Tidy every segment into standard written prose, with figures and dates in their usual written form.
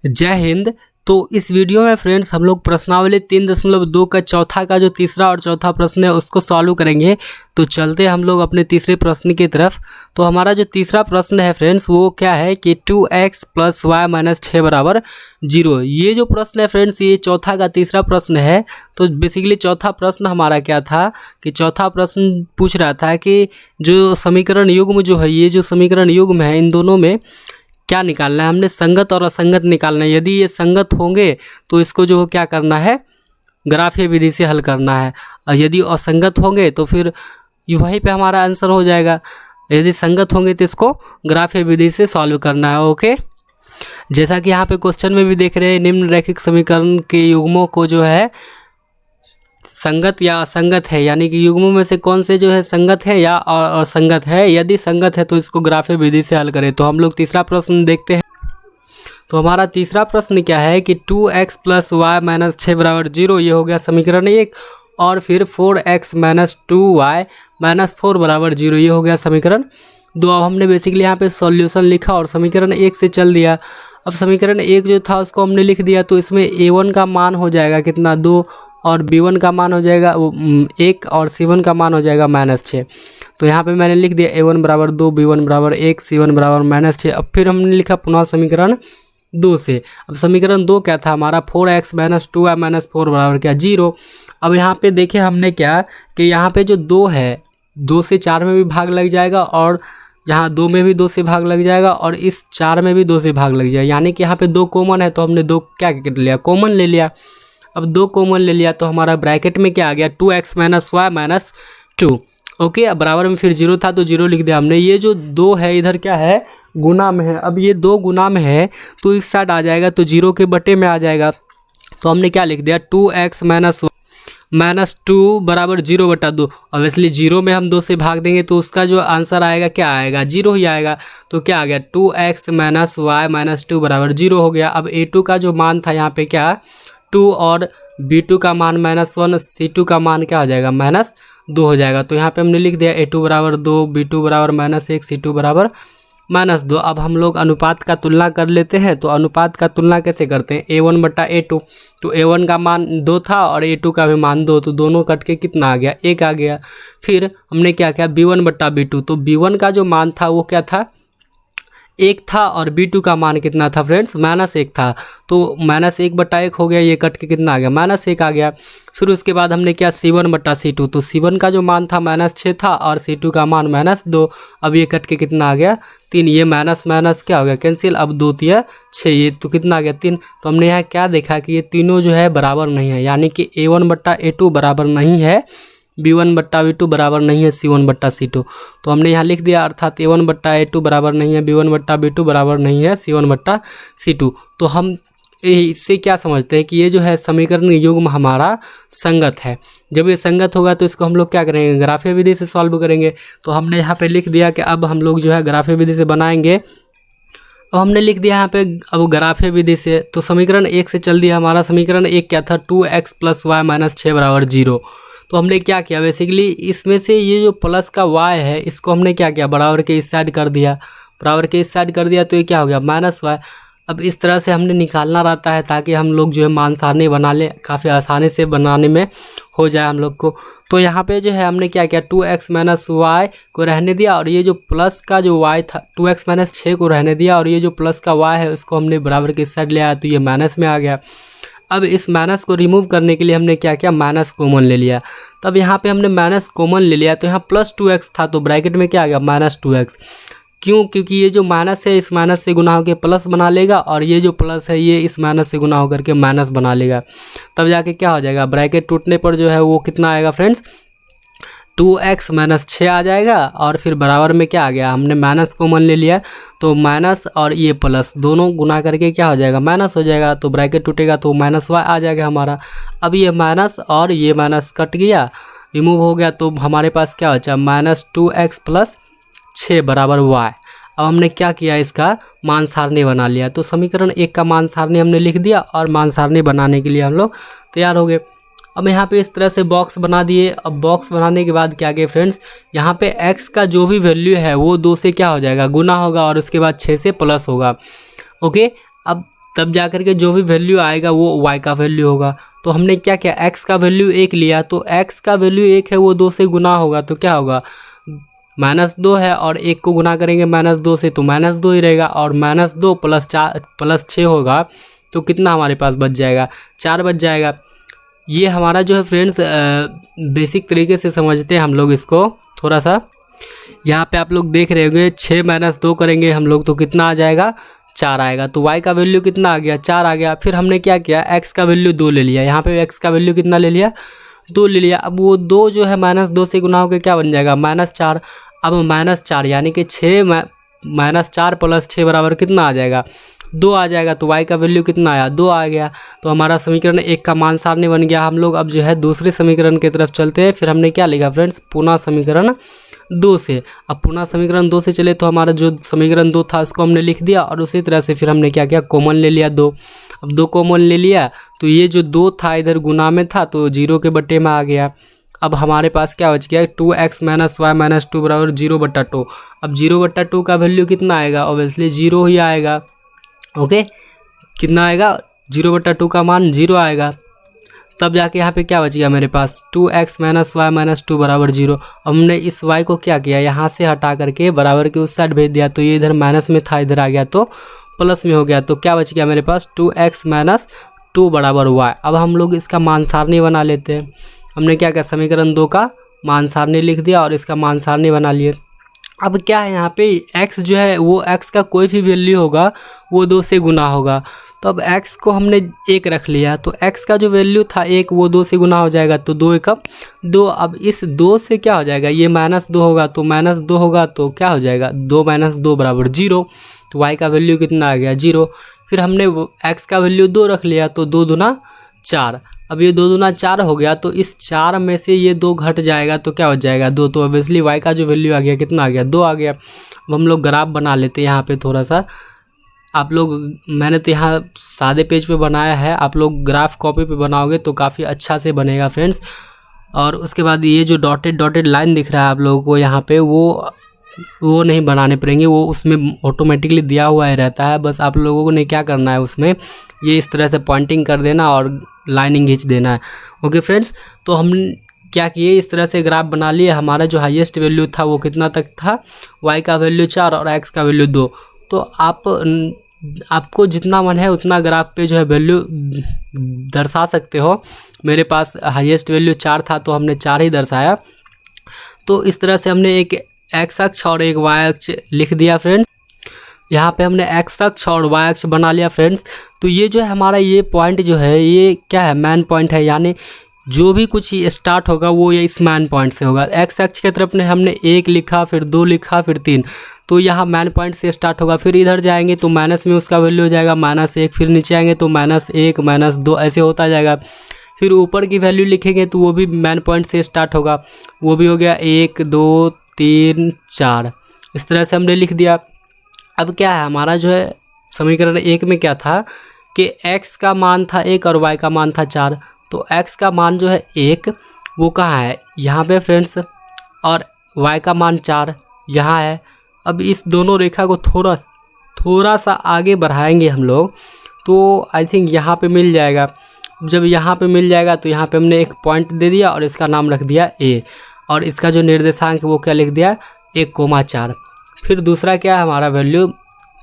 जय हिंद। तो इस वीडियो में फ्रेंड्स हम लोग प्रश्नावली 3.2 का चौथा का जो तीसरा और चौथा प्रश्न है उसको सॉल्व करेंगे। तो चलते हम लोग अपने तीसरे प्रश्न की तरफ। तो हमारा जो तीसरा प्रश्न है फ्रेंड्स वो क्या है कि 2x + y - 6 = 0। ये जो प्रश्न है फ्रेंड्स ये चौथा का तीसरा प्रश्न है। तो बेसिकली चौथा प्रश्न हमारा क्या था कि चौथा प्रश्न पूछ रहा था कि जो समीकरण युग्म जो है, ये जो समीकरण युग्म है, इन दोनों में क्या निकालना है, हमने संगत और असंगत निकालना है। यदि ये संगत होंगे तो इसको जो क्या करना है, ग्राफीय विधि से हल करना है। और यदि असंगत होंगे तो फिर वहीं पे हमारा आंसर हो जाएगा। यदि संगत होंगे तो इसको ग्राफीय विधि से सॉल्व करना है। ओके, जैसा कि यहाँ पे क्वेश्चन में भी देख रहे हैं, निम्न रैखिक समीकरण के युग्मों को जो है संगत या असंगत है, यानी कि युग्मों में से कौन से जो है संगत है या असंगत है। यदि संगत है तो इसको ग्राफीय विधि से हल करें। तो हम लोग तीसरा प्रश्न देखते हैं। तो हमारा तीसरा प्रश्न क्या है कि 2x + y - 6 = 0, ये हो गया समीकरण 1। और फिर 4x - 2y - 4 = 0, ये हो गया समीकरण 2। अब हमने बेसिकली यहाँ पे सॉल्यूशन लिखा और समीकरण 1 से चल दिया। अब समीकरण 1 जो था उसको हमने लिख दिया। तो इसमें a1 का मान हो जाएगा कितना, 2, और b1 का मान हो जाएगा 1, और c1 का मान हो जाएगा -6। तो यहाँ पे मैंने लिख दिया a1 = 2, b1 = 1, c1 = -6। अब फिर हमने लिखा पुनः समीकरण 2 से। अब समीकरण 2 क्या था हमारा, 4x - 2y - 4 = क्या, 0। अब यहाँ पे देखें हमने क्या कि यहाँ पे जो 2 है, 2 से 4 में भी भाग लग जाएगा, और यहाँ 2 में भी 2 से भाग लग जाएगा, और इस 4 में भी 2 से भाग लग जाएगा। यानी कि यहाँ पे 2 कॉमन है, तो हमने 2 क्या कर लिया, कॉमन ले लिया। अब 2 कॉमन ले लिया तो हमारा ब्रैकेट में क्या आ गया, 2x - y - 2। ओके, अब बराबर में फिर 0 था तो 0 लिख दिया हमने। ये जो 2 है इधर क्या है, गुना में है। अब ये 2 गुना में है तो इस साइड आ जाएगा, तो 0 के बटे में आ जाएगा। तो हमने क्या लिख दिया, 2x - y - 2 = 0/2। ऑब्वियसली 0 में हम 2 से भाग देंगे तो उसका जो आंसर आएगा क्या आएगा, 0 ही आएगा। तो क्या आ गया, 2x - y - 2 = 0 हो गया। अब a2 का जो मान था यहाँ पे क्या, 2, और b2 का मान -1, c2 का मान क्या हो जाएगा, -2 हो जाएगा। तो यहाँ पे हमने लिख दिया a2 = 2, b2 = -1, c2 = -2। अब हम लोग अनुपात का तुलना कर लेते हैं। तो अनुपात का तुलना कैसे करते हैं, a1 / a2। तो a1 का मान 2 था और a2 का भी मान 2, तो दोनों कट के कितना आ गया, 1 आ गया। फिर हमने क्या किया, b1 / b2। तो b1 का जो मान था वो क्या था, 1 था, और b2 का मान कितना था फ्रेंड्स, -1 था। तो -1/1 हो गया, ये कट के कितना आ गया, -1 आ गया। फिर उसके बाद हमने क्या, c1 / c2। तो c1 का जो मान था -6 था, और c2 का मान -2। अब ये कट के कितना आ गया, 3। ये माइनस क्या हो गया, कैंसिल। अब 2 × 3 = 6, ये तो कितना आ गया, 3। तो हमने यहाँ क्या देखा कि ये तीनों जो है बराबर नहीं है, यानी कि a1 / a2 बराबर नहीं है, b1 / b2 बराबर नहीं है c1 / c2। तो हमने यहाँ लिख दिया, अर्थात a1 / a2 बराबर नहीं है, b1 / b2 बराबर नहीं है, c1 / c2। तो हम इससे क्या समझते हैं कि ये जो है समीकरण युग्म हमारा संगत है। जब ये संगत होगा तो इसको हम लोग क्या करेंगे, ग्राफीय विधि से सॉल्व करेंगे। तो हमने यहाँ पे लिख दिया कि अब हम लोग जो है ग्राफीय विधि से बनाएंगे। अब हमने लिख दिया यहाँ पे अब ग्राफीय विधि से। तो समीकरण 1 से चल दिया हमारा। समीकरण 1 क्या था, 2x + y - 6 = 0। तो हमने क्या किया, बेसिकली इसमें से ये जो प्लस का y है इसको हमने क्या किया, बराबर के इस साइड कर दिया। बराबर के इस साइड कर दिया तो ये क्या हो गया, -y। अब इस तरह से हमने निकालना रहता है ताकि हम लोग जो है मान सारणी बना ले, काफ़ी आसानी से बनाने में हो जाए हम लोग को। तो यहाँ पे जो है हमने क्या किया, 2x - y को रहने दिया, और ये जो प्लस का जो y था 2x - 6 को रहने दिया, और ये जो प्लस का y है उसको हमने बराबर के इस साइड ले आया तो ये माइनस में आ गया। अब इस माइनस को रिमूव करने के लिए हमने क्या किया, माइनस कॉमन ले लिया। तब यहाँ पे हमने माइनस कॉमन ले लिया तो यहाँ +2x था, तो ब्रैकेट में क्या आ गया, -2x। क्यों, क्योंकि ये जो माइनस है इस माइनस से गुना होकर प्लस बना लेगा, और ये जो प्लस है ये इस माइनस से गुना होकर के माइनस बना लेगा। तब जाके क्या हो जाएगा, ब्रैकेट टूटने पर जो है वो कितना आएगा फ्रेंड्स, 2x - 6 आ जाएगा। और फिर बराबर में क्या आ गया, हमने माइनस कॉमन ले लिया, तो माइनस और ये प्लस दोनों गुना करके क्या हो जाएगा, माइनस हो जाएगा। तो ब्रैकेट टूटेगा तो -y आ जाएगा हमारा। अब ये माइनस और ये माइनस कट गया, रिमूव हो गया, तो हमारे पास क्या बचा, -2x + 6 = y। अब हमने क्या किया, इसका मान सारणी बना लिया। तो समीकरण 1 का मान सारणी हमने लिख दिया, और मान सारणी बनाने के लिए हम लोग तैयार हो गए। अब यहाँ पे इस तरह से बॉक्स बना दिए। अब बॉक्स बनाने के बाद क्या किए फ्रेंड्स, यहाँ पे x का जो भी वैल्यू है वो 2 से क्या हो जाएगा, गुना होगा, और उसके बाद 6 से प्लस होगा। ओके, अब तब जा कर के जो भी वैल्यू आएगा वो y का वैल्यू होगा। तो हमने क्या किया, x का वैल्यू 1 लिया, तो x का वैल्यू 1 है वो 2 से गुना होगा, तो क्या होगा, -2 है और 1 को गुना करेंगे -2 से तो -2 ही रहेगा, और -2 + 6 होगा तो कितना हमारे पास बच जाएगा, 4 बच जाएगा। ये हमारा जो है फ्रेंड्स बेसिक तरीके से समझते हैं हम लोग इसको थोड़ा सा। यहाँ पे आप लोग देख रहे होंगे 6 - 2 करेंगे हम लोग तो कितना आ जाएगा, 4 आएगा। तो y का वैल्यू कितना आ गया, 4 आ गया। फिर हमने क्या किया, x का वैल्यू 2 ले लिया, यहाँ पे x का वैल्यू कितना ले लिया, 2 ले लिया। अब वो 2 जो है -2 से गुना होकर क्या बन जाएगा, -4। अब -4 यानी कि 6 -4 + 6 बराबर कितना आ जाएगा, 2 आ जाएगा। तो y का वैल्यू कितना आया, 2 आ गया। तो हमारा समीकरण 1 का मान सारणी बन गया। हम लोग अब जो है दूसरे समीकरण की तरफ चलते हैं। फिर हमने क्या लिखा फ्रेंड्स, पुनः समीकरण 2 से। अब पुनः समीकरण 2 से चले तो हमारा जो समीकरण 2 था उसको हमने लिख दिया, और उसी तरह से फिर हमने क्या किया, कॉमन ले लिया 2। अब 2 कॉमन ले लिया तो ये जो 2 था इधर गुना में था तो 0 के बट्टे में आ गया। अब हमारे पास क्या बच गया, 2x - y - 2 बराबर 0/2। अब 0/2 का वैल्यू कितना आएगा, ऑब्वियसली 0 ही आएगा। ओके, कितना आएगा, 0/2 का मान 0 आएगा। तब जाके यहाँ पे क्या बच गया मेरे पास, 2x - y - 2 बराबर 0। हमने इस y को क्या किया, यहाँ से हटा करके बराबर के उस साइड भेज दिया, तो ये इधर माइनस में था, इधर आ गया तो प्लस में हो गया। तो क्या बच गया मेरे पास, 2x - 2 बराबर y। अब हम लोग इसका मान सारणी बना लेते हैं। हमने क्या किया, समीकरण 2 का मान सारणी लिख दिया और इसका मान सारणी बना लिए। अब क्या है, यहाँ पे x जो है वो x का कोई भी वैल्यू होगा वो 2 से गुना होगा। तो अब x को हमने 1 रख लिया, तो x का जो वैल्यू था 1 वो 2 से गुना हो जाएगा, तो 2 × 2। अब इस 2 से क्या हो जाएगा, ये -2 होगा, तो -2 होगा तो क्या हो जाएगा, 2 - 2 बराबर 0। तो y का वैल्यू कितना आ गया, 0। फिर हमने x का वैल्यू 2 रख लिया, तो 2 दूना 4। अब ये 2 दूना 4 हो गया, तो इस 4 में से ये 2 घट जाएगा तो क्या हो जाएगा, 2। तो ऑब्वियसली y का जो वैल्यू आ गया कितना आ गया, 2 आ गया। अब हम लोग ग्राफ बना लेते हैं यहाँ पे थोड़ा सा। आप लोग, मैंने तो यहाँ सादे पेज पे बनाया है, आप लोग ग्राफ कॉपी पे बनाओगे तो काफ़ी अच्छा से बनेगा फ्रेंड्स। और उसके बाद ये जो डॉटेड लाइन दिख रहा है आप लोगों को यहाँ पे, वो नहीं बनाने पड़ेंगे, वो उसमें ऑटोमेटिकली दिया हुआ ही रहता है। बस आप लोगों को ने क्या करना है, उसमें ये इस तरह से पॉइंटिंग कर देना और लाइनिंग खींच देना है। ओके फ्रेंड्स, तो हम क्या किए, इस तरह से ग्राफ बना लिए। हमारा जो हाईएस्ट वैल्यू था वो कितना तक था, y का वैल्यू 4 और x का वैल्यू 2। तो आपको जितना मन है उतना ग्राफ पे जो है वैल्यू दर्शा सकते हो। मेरे पास हाईएस्ट वैल्यू 4 था तो हमने 4 ही दर्शाया। तो इस तरह से हमने एक x अक्ष और एक y अक्ष लिख दिया फ्रेंड्स। यहाँ पे हमने x अक्ष और y अक्ष बना लिया फ्रेंड्स। तो ये जो है हमारा ये पॉइंट जो है ये क्या है, मैन पॉइंट है, यानी जो भी कुछ स्टार्ट होगा वो ये इस मैन पॉइंट से होगा। x अक्ष की तरफ ने हमने 1 लिखा, फिर 2 लिखा, फिर 3, तो यहाँ मैन पॉइंट से स्टार्ट होगा। फिर इधर जाएंगे तो माइनस में उसका वैल्यू हो जाएगा -1, फिर नीचे आएंगे तो -1 -2 ऐसे होता जाएगा। फिर ऊपर की वैल्यू लिखेंगे तो वो भी मैन पॉइंट से स्टार्ट होगा, वो भी हो गया 1 2 3 4, इस तरह से हमने लिख दिया। अब क्या है, हमारा जो है समीकरण 1 में क्या था कि x का मान था 1 और y का मान था 4। तो x का मान जो है 1 वो कहाँ है, यहाँ पे फ्रेंड्स, और y का मान 4 यहाँ है। अब इस दोनों रेखा को थोड़ा सा आगे बढ़ाएंगे हम लोग तो आई थिंक यहाँ पे मिल जाएगा। जब यहाँ पे मिल जाएगा तो यहाँ पे हमने एक पॉइंट दे दिया और इसका नाम रख दिया a, और इसका जो निर्देशांक है वो क्या लिख दिया, 1,4। फिर दूसरा क्या है, हमारा वैल्यू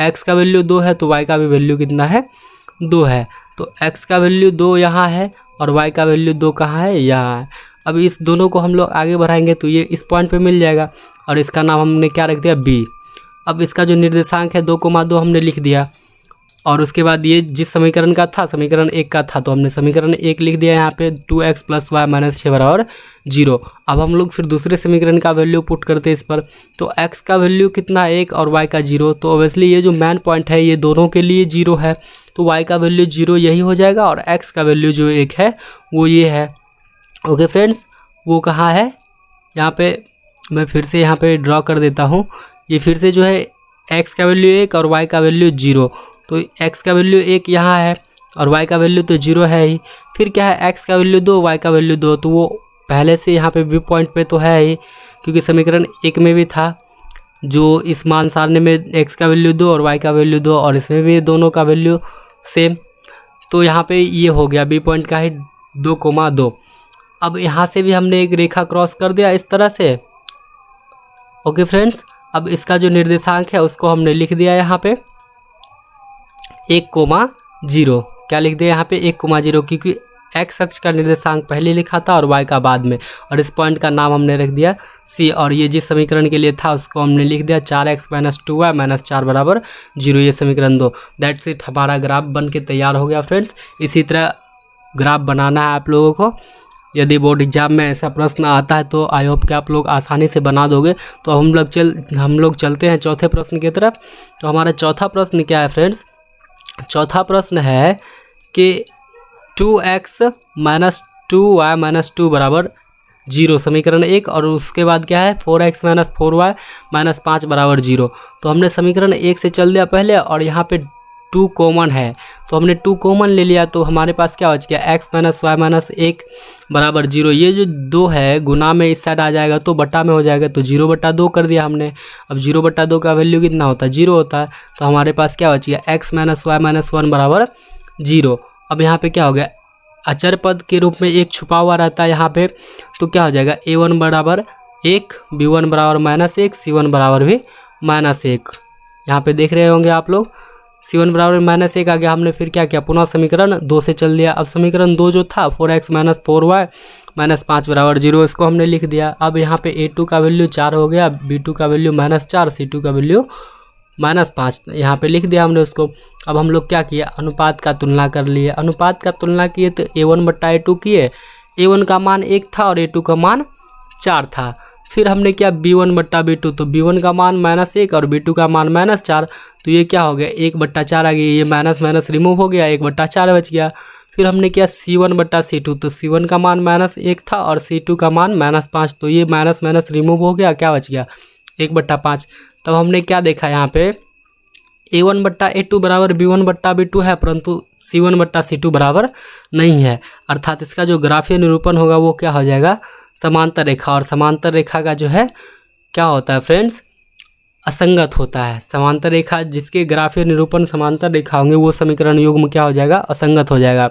x का वैल्यू 2 है तो y का भी वैल्यू कितना है, 2 है। तो x का वैल्यू 2 यहाँ है और y का वैल्यू 2 कहाँ है, यहाँ है। अब इस दोनों को हम लोग आगे बढ़ाएंगे तो ये इस पॉइंट पे मिल जाएगा और इसका नाम हमने क्या रख दिया, b। अब इसका जो निर्देशांक है 2,2 हमने लिख दिया, और उसके बाद ये जिस समीकरण का था, समीकरण 1 का था, तो हमने समीकरण 1 लिख दिया यहाँ पे 2x + y - 6 बराबर 0। अब हम लोग फिर दूसरे समीकरण का वैल्यू पुट करते हैं इस पर, तो x का वैल्यू कितना 1 और y का 0। तो ऑब्वियसली ये जो मैन पॉइंट है ये दोनों के लिए 0 है, तो y का वैल्यू 0 यही हो जाएगा, और x का वैल्यू जो 1 है वो ये है। ओके फ्रेंड्स, वो कहाँ है, यहाँ पे मैं फिर से यहाँ पे ड्रॉ कर देता हूँ। ये फिर से जो है x का वैल्यू 1 और y का वैल्यू 0, तो x का वैल्यू 1 यहाँ है और y का वैल्यू तो 0 है ही। फिर क्या है, x का वैल्यू 2, y का वैल्यू 2, तो वो पहले से यहाँ पे बी पॉइंट पे तो है ही, क्योंकि समीकरण 1 में भी था जो इस मान सारणी में x का वैल्यू 2 और y का वैल्यू 2, और इसमें भी दोनों का वैल्यू सेम। तो यहाँ पे ये हो गया बी पॉइंट का हाइट 2,2। अब यहाँ से भी हमने एक रेखा क्रॉस कर दिया इस तरह से। ओके फ्रेंड्स, अब इसका जो निर्देशांक है उसको हमने लिख दिया यहाँ पे 1,0। क्या लिख दिया यहाँ पे 1,0, क्योंकि एक्स अक्ष का निर्देशांक पहले लिखा था और वाई का बाद में, और इस पॉइंट का नाम हमने रख दिया सी। और ये जिस समीकरण के लिए था उसको हमने लिख दिया 4x - 2y - 4 = 0। ये समीकरण 2। दैट्स इट, हमारा ग्राफ बन के तैयार हो गया फ्रेंड्स। इसी तरह ग्राफ बनाना है आप लोगों को। यदि बोर्ड एग्जाम में ऐसा प्रश्न आता है तो आई होप कि आप लोग आसानी से बना दोगे। तो हम लोग चलते हैं चौथे प्रश्न की तरफ। तो हमारा चौथा प्रश्न क्या है फ्रेंड्स? चौथा प्रश्न है कि 2x - 2y - 2 = 0 समीकरण 1, और उसके बाद क्या है 4x - 4y - 5 = 0। तो हमने समीकरण 1 से चल दिया पहले, और यहाँ पे 2 कॉमन है तो हमने 2 कॉमन ले लिया। तो हमारे पास क्या बच गया x - y - 1 = 0। ये जो 2 है गुना में इस साइड आ जाएगा तो बटा में हो जाएगा, तो 0/2 कर दिया हमने। अब 0/2 का वैल्यू कितना होता है? 0 होता है। तो हमारे पास क्या बच गया x - y - 1 = 0। अब यहाँ पे क्या हो गया, अचर पद के रूप में एक छुपा हुआ रहता है यहाँ पे, तो क्या हो जाएगा a1 = 1, b1 = -1, c1 = भी -1। यहाँ पे देख रहे होंगे आप लोग, c1 = -1 आ गया। हमने फिर क्या किया, पुनः समीकरण 2 से चल दिया। अब समीकरण 2 जो था 4x - 4y - 5 = 0, इसको हमने लिख दिया। अब यहाँ पे a2 का वैल्यू 4 हो गया, b2 का वैल्यू -4, c2 का वैल्यू -5, यहाँ पे लिख दिया हमने उसको। अब हम लोग क्या किए, अनुपात का तुलना कर लिए। अनुपात का तुलना किए तो a1/a2 किए। a1 का मान 1 था और a2 का मान 4 था। फिर हमने किया b1/b2, तो b1 का मान -1 और b2 का मान -4, तो ये क्या हो गया 1/4 आ गया। ये माइनस माइनस रिमूव हो गया, 1/4 बच गया। फिर हमने किया c1/c2, तो c1 का मान -1 था और c2 का मान -5, तो ये माइनस माइनस रिमूव हो गया, क्या बच गया 1/5। तब हमने क्या देखा यहाँ पे a1/a2 = b1/b2 है, परंतु c1/c2 बराबर नहीं है। अर्थात इसका जो ग्राफीय निरूपण होगा वो क्या हो जाएगा, समांतर रेखा। और समांतर रेखा का जो है क्या होता है फ्रेंड्स, असंगत होता है। समांतर रेखा जिसके ग्राफीय निरूपण समांतर रेखा होंगे वो समीकरण युग्म क्या हो जाएगा, असंगत हो जाएगा।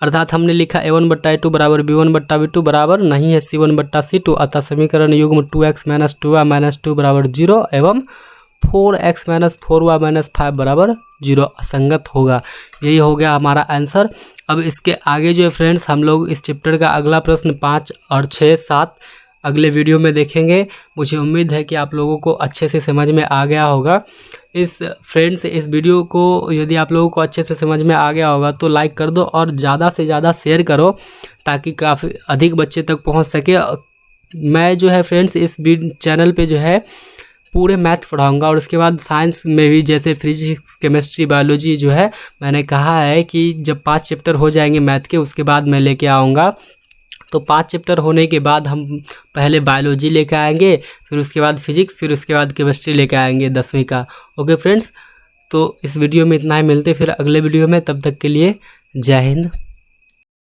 अर्थात हमने लिखा a1/a2 = b1/b2 बराबर नहीं है c1/c2, अतः समीकरण युग्म 2x - 2y - 2 = 0 एवं 4x - 4y - 5 = 0 असंगत होगा। यही हो गया हमारा आंसर। अब इसके आगे जो है फ्रेंड्स हम लोग इस चैप्टर का अगला प्रश्न 5 और 6, 7 अगले वीडियो में देखेंगे। मुझे उम्मीद है कि आप लोगों को अच्छे से समझ में आ गया होगा। इस वीडियो को यदि आप लोगों को अच्छे से समझ में आ गया होगा तो लाइक कर दो और ज़्यादा से ज़्यादा शेयर करो ताकि काफ़ी अधिक बच्चे तक पहुंच सके। मैं जो है फ्रेंड्स इस चैनल पे जो है पूरे मैथ पढ़ाऊंगा, और उसके बाद साइंस में भी जैसे फिजिक्स, केमिस्ट्री, बायोलॉजी जो है मैंने कहा है कि जब 5 चैप्टर हो जाएंगे मैथ के उसके बाद मैं लेके आऊँगा। तो 5 चैप्टर होने के बाद हम पहले बायोलॉजी लेके आएंगे, फिर उसके बाद फिजिक्स, फिर उसके बाद केमिस्ट्री लेके आएंगे 10वीं का। ओके फ्रेंड्स, तो इस वीडियो में इतना ही, मिलते फिर अगले वीडियो में। तब तक के लिए जय हिंद।